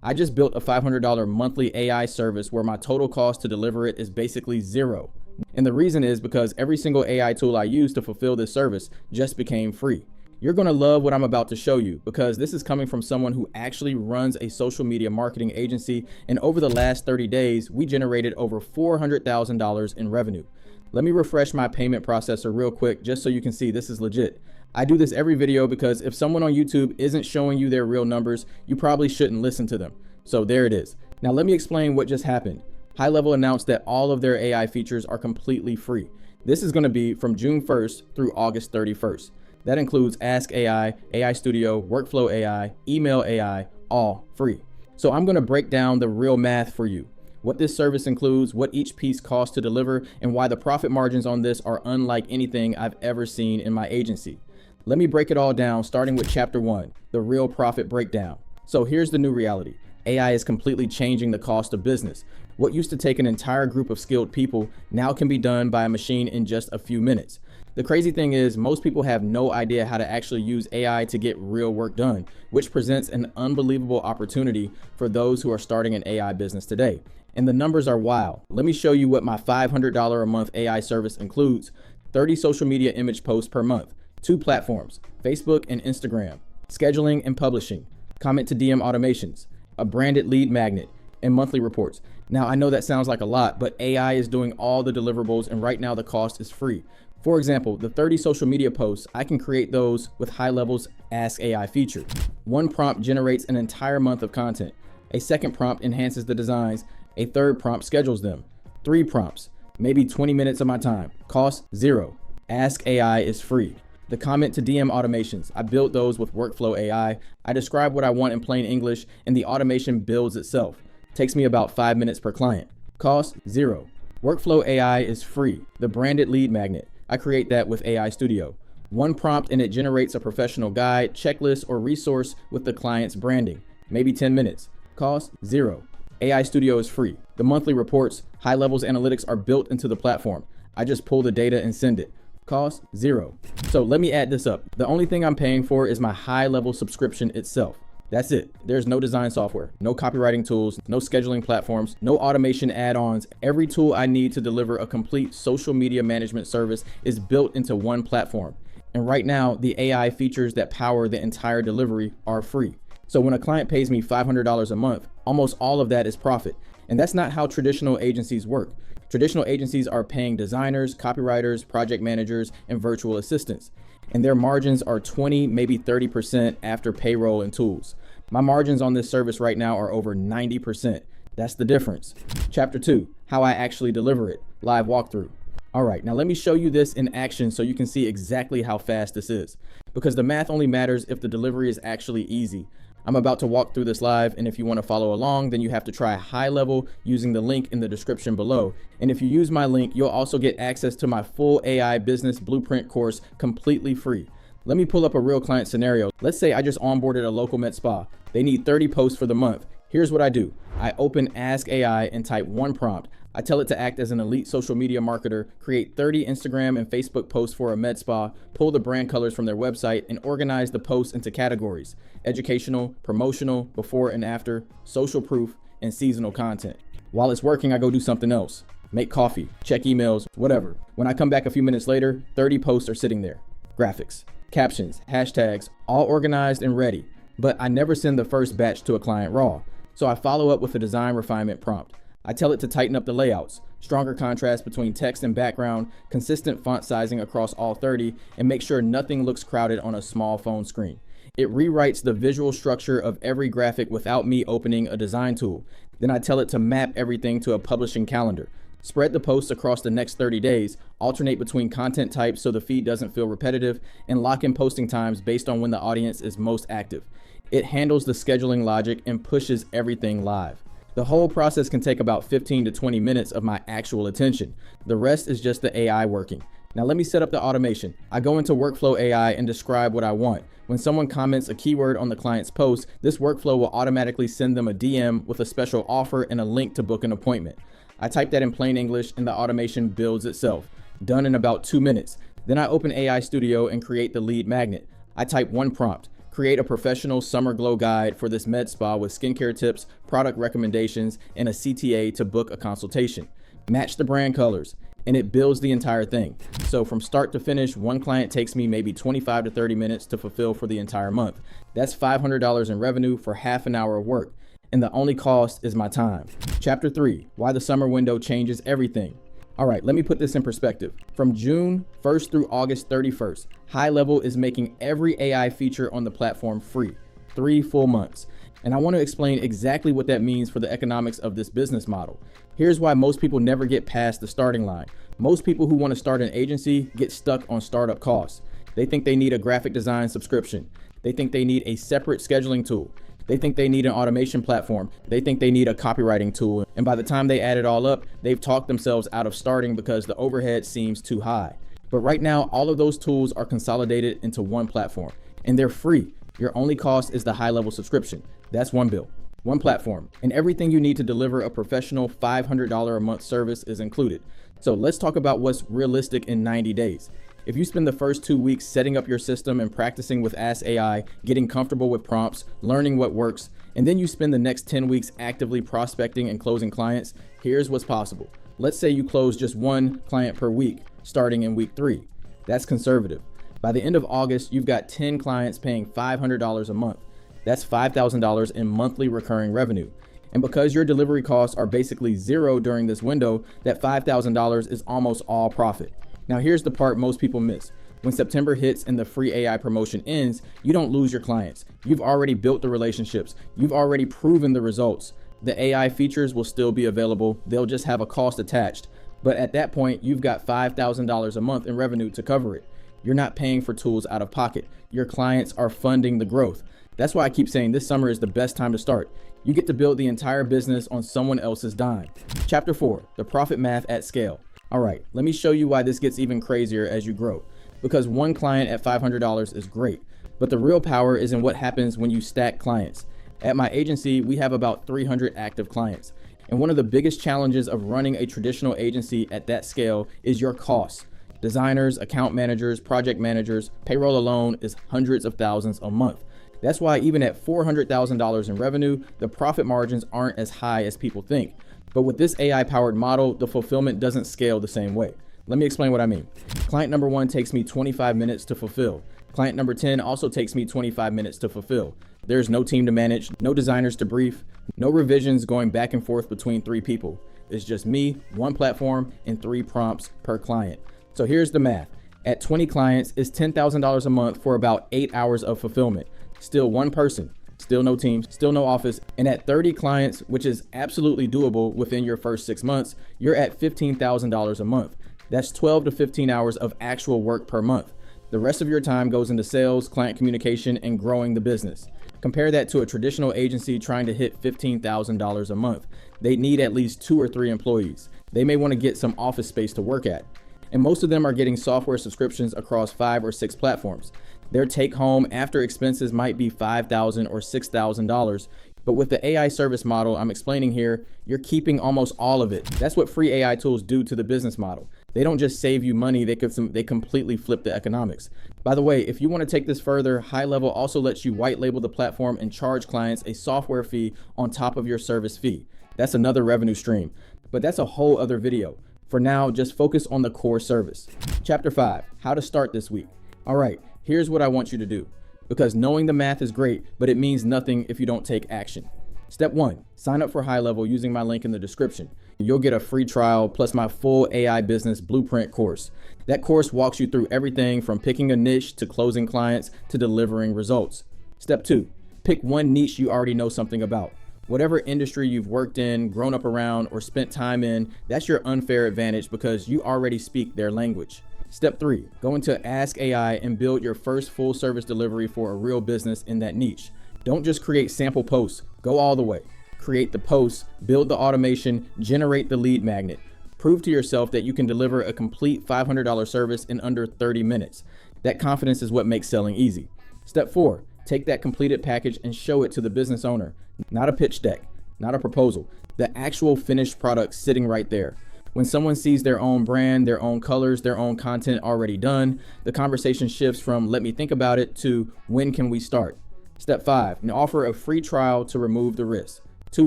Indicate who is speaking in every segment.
Speaker 1: I just built a $500 monthly AI service where my total cost to deliver it is basically zero. And the reason is because every single AI tool I use to fulfill this service just became free. You're going to love what I'm about to show you because this is coming from someone who actually runs a social media marketing agency, and over the last 30 days, we generated over $400,000 in revenue. Let me refresh my payment processor real quick just so you can see this is legit. I do this every video because if someone on YouTube isn't showing you their real numbers, you probably shouldn't listen to them. So there it is. Now let me explain what just happened. HighLevel announced that all of their AI features are completely free. This is going to be from June 1st through August 31st. That includes Ask AI, AI Studio, Workflow AI, Email AI, all free. So I'm going to break down the real math for you. What this service includes, what each piece costs to deliver, and why the profit margins on this are unlike anything I've ever seen in my agency. Let me break it all down, starting with chapter 1, the real profit breakdown. So here's the new reality. AI is completely changing the cost of business. What used to take an entire group of skilled people now can be done by a machine in just a few minutes. The crazy thing is most people have no idea how to actually use AI to get real work done, which presents an unbelievable opportunity for those who are starting an AI business today. And the numbers are wild. Let me show you what my $500 a month AI service includes. 30 social media image posts per month, 2 platforms, Facebook and Instagram, scheduling and publishing, comment to DM automations, a branded lead magnet, and monthly reports. Now I know that sounds like a lot, but AI is doing all the deliverables and right now the cost is free. For example, the 30 social media posts, I can create those with HighLevel's Ask AI feature. One prompt generates an entire month of content. A second prompt enhances the designs. A third prompt schedules them. 3 prompts, maybe 20 minutes of my time. Cost zero. Ask AI is free. The comment to DM automations, I built those with Workflow AI. I describe what I want in plain English and the automation builds itself. Takes me about 5 minutes per client. Cost zero. Workflow AI is free. The branded lead magnet, I create that with AI Studio. One prompt and it generates a professional guide, checklist, or resource with the client's branding. Maybe 10 minutes. Cost zero. AI Studio is free. The monthly reports, HighLevel's analytics are built into the platform. I just pull the data and send it. Cost zero. So let me add this up. The only thing I'm paying for is my HighLevel subscription itself. That's it. There's no design software, no copywriting tools, no scheduling platforms, no automation add-ons. Every tool I need to deliver a complete social media management service is built into one platform. And right now, the AI features that power the entire delivery are free. So when a client pays me $500 a month, almost all of that is profit. And that's not how traditional agencies work. Traditional agencies are paying designers, copywriters, project managers, and virtual assistants. And their margins are 20, maybe 30% after payroll and tools. My margins on this service right now are over 90%. That's the difference. Chapter 2, how I actually deliver it, live walkthrough. All right, now let me show you this in action so you can see exactly how fast this is. Because the math only matters if the delivery is actually easy. I'm about to walk through this live, and if you want to follow along, then you have to try HighLevel using the link in the description below. And if you use my link, you'll also get access to my full AI business blueprint course completely free. Let me pull up a real client scenario. Let's say I just onboarded a local med spa. They need 30 posts for the month. Here's what I do. I open Ask AI and type one prompt. I tell it to act as an elite social media marketer, create 30 Instagram and Facebook posts for a med spa, pull the brand colors from their website, and organize the posts into categories: educational, promotional, before and after, social proof, and seasonal content. While it's working, I go do something else. Make coffee, check emails, whatever. When I come back a few minutes later, 30 posts are sitting there. Graphics, captions, hashtags, all organized and ready. But I never send the first batch to a client raw. So I follow up with a design refinement prompt. I tell it to tighten up the layouts, stronger contrast between text and background, consistent font sizing across all 30, and make sure nothing looks crowded on a small phone screen. It rewrites the visual structure of every graphic without me opening a design tool. Then I tell it to map everything to a publishing calendar. Spread the posts across the next 30 days, alternate between content types so the feed doesn't feel repetitive, and lock in posting times based on when the audience is most active. It handles the scheduling logic and pushes everything live. The whole process can take about 15 to 20 minutes of my actual attention. The rest is just the AI working. Now let me set up the automation. I go into Workflow AI and describe what I want. When someone comments a keyword on the client's post, this workflow will automatically send them a DM with a special offer and a link to book an appointment. I type that in plain English and the automation builds itself. Done in about 2 minutes. Then I open AI Studio and create the lead magnet. I type one prompt: Create a professional summer glow guide for this med spa with skincare tips, product recommendations, and a CTA to book a consultation. Match the brand colors, and it builds the entire thing. So from start to finish, one client takes me maybe 25 to 30 minutes to fulfill for the entire month. That's $500 in revenue for half an hour of work. And the only cost is my time. Chapter 3, why the summer window changes everything. All right, let me put this in perspective. From June 1st through August 31st, HighLevel is making every AI feature on the platform free, 3 full months. And I want to explain exactly what that means for the economics of this business model. Here's why most people never get past the starting line. Most people who want to start an agency get stuck on startup costs. They think they need a graphic design subscription. They think they need a separate scheduling tool. They think they need an automation platform. They think they need a copywriting tool. And by the time they add it all up, they've talked themselves out of starting because the overhead seems too high. But right now, all of those tools are consolidated into one platform and they're free. Your only cost is the HighLevel subscription. That's one bill, one platform, and everything you need to deliver a professional $500 a month service is included. So let's talk about what's realistic in 90 days. If you spend the first 2 weeks setting up your system and practicing with Ask AI, getting comfortable with prompts, learning what works, and then you spend the next 10 weeks actively prospecting and closing clients, here's what's possible. Let's say you close just 1 client per week, starting in week 3. That's conservative. By the end of August, you've got 10 clients paying $500 a month. That's $5,000 in monthly recurring revenue. And because your delivery costs are basically zero during this window, that $5,000 is almost all profit. Now here's the part most people miss. When September hits and the free AI promotion ends, you don't lose your clients. You've already built the relationships. You've already proven the results. The AI features will still be available. They'll just have a cost attached. But at that point, you've got $5,000 a month in revenue to cover it. You're not paying for tools out of pocket. Your clients are funding the growth. That's why I keep saying this summer is the best time to start. You get to build the entire business on someone else's dime. Chapter 4, the profit math at scale. All right, let me show you why this gets even crazier as you grow. Because one client at $500 is great, but the real power is in what happens when you stack clients. At my agency, we have about 300 active clients. And one of the biggest challenges of running a traditional agency at that scale is your costs. Designers, account managers, project managers, payroll alone is hundreds of thousands a month. That's why even at $400,000 in revenue, the profit margins aren't as high as people think. But with this AI-powered model, the fulfillment doesn't scale the same way. Let me explain what I mean. Client number 1 takes me 25 minutes to fulfill. Client number 10 also takes me 25 minutes to fulfill. There's no team to manage, no designers to brief, no revisions going back and forth between 3 people. It's just me, 1 platform, and 3 prompts per client. So here's the math. At 20 clients, it's $10,000 a month for about 8 hours of fulfillment. Still 1 person. Still no team, still no office. And at 30 clients, which is absolutely doable within your first 6 months, you're at $15,000 a month. That's 12 to 15 hours of actual work per month. The rest of your time goes into sales, client communication, and growing the business. Compare that to a traditional agency trying to hit $15,000 a month. They need at least 2 or 3 employees. They may want to get some office space to work at. And most of them are getting software subscriptions across 5 or 6 platforms. Their take home after expenses might be $5,000 or $6,000. But with the AI service model I'm explaining here, you're keeping almost all of it. That's what free AI tools do to the business model. They don't just save you money, they completely flip the economics. By the way, if you want to take this further, HighLevel also lets you white label the platform and charge clients a software fee on top of your service fee. That's another revenue stream, but that's a whole other video. For now, just focus on the core service. Chapter 5, how to start this week. All right, here's what I want you to do. Because knowing the math is great, but it means nothing if you don't take action. Step 1, sign up for HighLevel using my link in the description. You'll get a free trial plus my full AI business blueprint course. That course walks you through everything from picking a niche to closing clients to delivering results. Step 2, pick one niche you already know something about. Whatever industry you've worked in, grown up around, or spent time in, that's your unfair advantage because you already speak their language. Step 3, go into Ask AI and build your first full service delivery for a real business in that niche. Don't just create sample posts, go all the way. Create the posts, build the automation, generate the lead magnet. Prove to yourself that you can deliver a complete $500 service in under 30 minutes. That confidence is what makes selling easy. Step 4, take that completed package and show it to the business owner. Not a pitch deck, not a proposal, the actual finished product sitting right there. When someone sees their own brand, their own colors, their own content already done, the conversation shifts from "let me think about it" to "when can we start?" Step 5, now offer a free trial to remove the risk. 2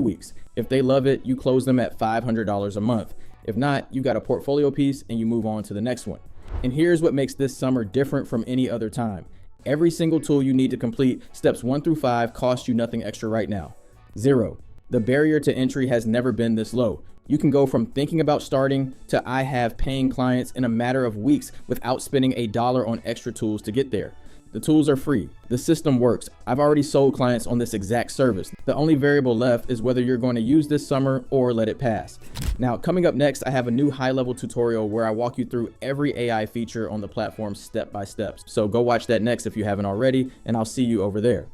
Speaker 1: weeks. If they love it, you close them at $500 a month. If not, you got a portfolio piece and you move on to the next one. And here's what makes this summer different from any other time. Every single tool you need to complete steps 1 through 5 costs you nothing extra right now. 0. The barrier to entry has never been this low. You can go from thinking about starting to I have paying clients in a matter of weeks without spending $1 on extra tools to get there. The tools are free. The system works. I've already sold clients on this exact service. The only variable left is whether you're going to use this summer or let it pass. Now, coming up next, I have a new high-level tutorial where I walk you through every AI feature on the platform step by step. So go watch that next if you haven't already, and I'll see you over there.